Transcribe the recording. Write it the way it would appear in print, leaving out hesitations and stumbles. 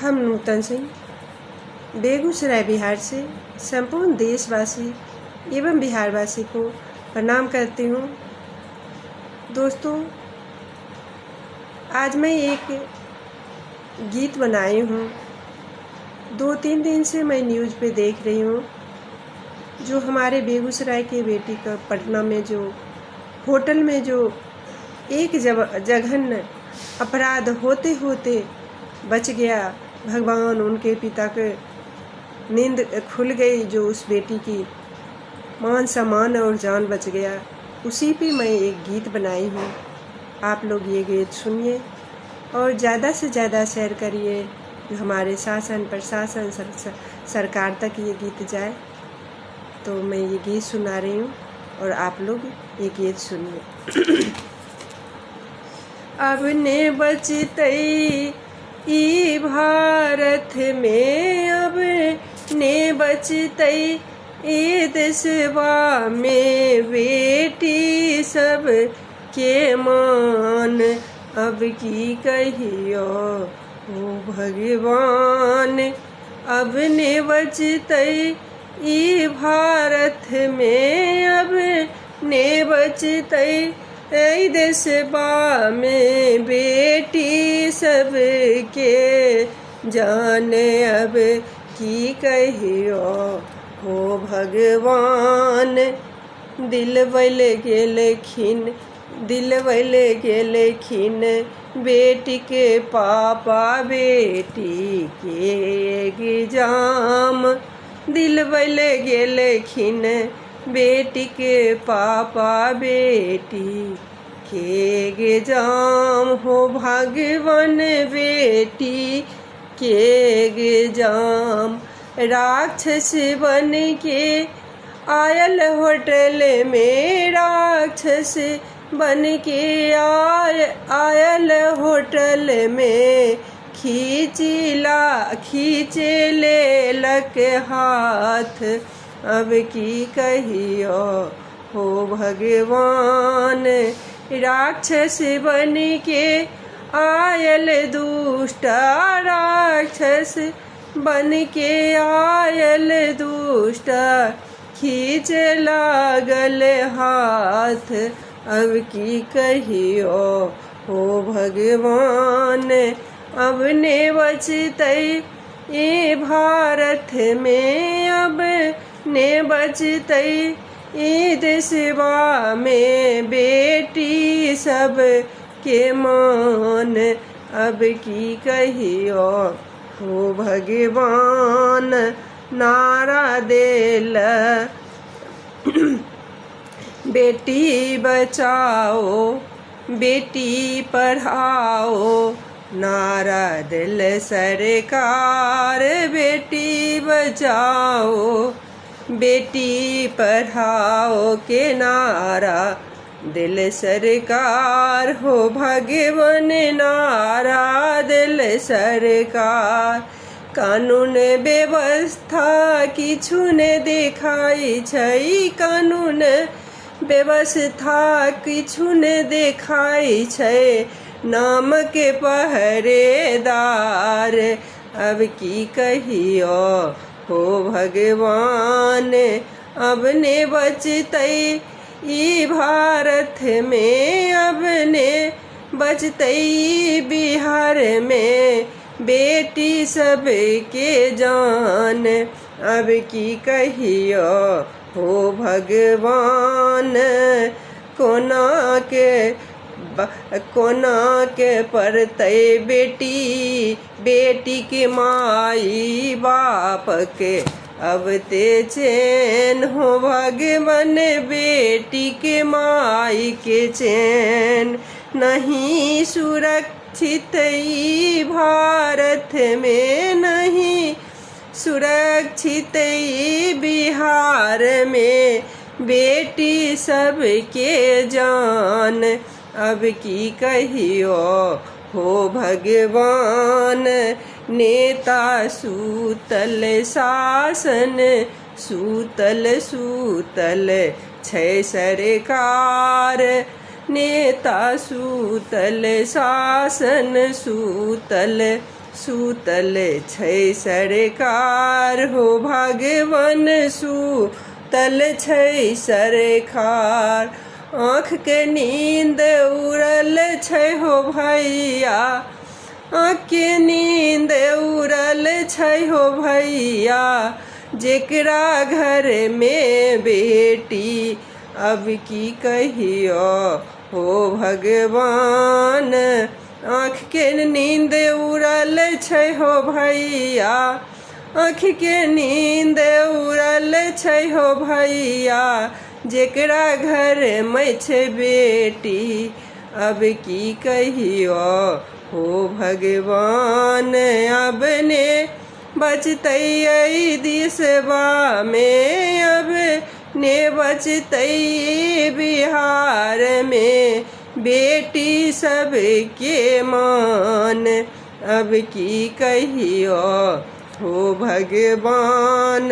हम नूतन सिंह बेगूसराय बिहार से संपूर्ण देशवासी एवं बिहारवासी को प्रणाम करती हूँ। दोस्तों, आज मैं एक गीत बनाई हूँ। 2-3 दिन से मैं न्यूज़ पे देख रही हूँ, जो हमारे बेगूसराय के बेटी का पटना में जो होटल में जो एक जघन्य अपराध होते होते बच गया। भगवान उनके पिता के नींद खुल गई, जो उस बेटी की मान सम्मान और जान बच गया। उसी पे मैं एक गीत बनाई हूँ। आप लोग ये गीत सुनिए और ज़्यादा से ज़्यादा शेयर करिए, जो हमारे शासन प्रशासन सरकार तक ये गीत जाए। तो मैं ये गीत सुना रही हूँ और आप लोग ये गीत सुनिए। अब ने बचतई ई भारत में, अब ने बचतई ई देशवा में, बेटी सब के मान अब की कहियो ओ भगवान। अब ने बचतई ई भारत में, अब ने बचतई ऐ देशवा में, बेटी सब के जाने अब की कहियो हो भगवान। दिलवल गेलखिन बेटी के पापा, बेटी के एग्जाम। दिलवल गेलखिन बेटी के पापा, बेटी के एग्जाम हो भगवान, बेटी के एग्जाम। राक्षस बन के आयल होटल में, राक्षस बन के आयल होटल में, खींचे लेलक हाथ अब की कहियो हो भगवान। राक्षस बन के आयल दुष्ट, राक्षस बन के आयल दुष्ट, खींच लागल हाथ अब की कहियो हो भगवान। अब ने बचतई ए भारत में, अब ने बचतई ए देशवा में, बेटी सब के मान अब की कहियो हो भगवान। नारा देल बेटी बचाओ बेटी पढ़ाओ, नारा दिल सरकार बेटी बचाओ बेटी पढ़ाओ के नारा दिल सरकार हो भगवान। नारा दिल सरकार। कानून व्यवस्था किछु ने देखाई छै, कानून व्यवस्था किछु ने देखाई छै, नाम के पहरेदार अब की कहियो हो भगवान। अब ने बचतई ई भारत में, अब ने बचतई बिहार में, बेटी सब के जान अब की कहियो हो भगवान। कोना के परतई बेटी के माई बाप के अब ते चैन हो भगवान। बेटी के माई के चैन नहीं सुरक्षित ई भारत में, नहीं सुरक्षित ई बिहार में, बेटी सब के जान अब की कहियो हो भगवान। नेता सूतल शासन सूतल छै सरकार, नेता सूतल शासन सूतल सूतल छै सरकार हो भगवान सूतल छै सरकार। आँख के नींद उड़ल छै हो भैया, आँख के नींद उड़ल छै हो भैया। जेकरा घर में बेटी अब की कहियो हो भगवान। आँख के नींद उड़ल छै हो भैया, आँख के नींद उड़ल छै हो भैया। जेकरा घर में छै बेटी अब की कहियो हो भगवान। अब ने बचतै देशवा में, अब ने बचतै बिहार में। बेटी सबके मान अब की कहियो हो भगवान।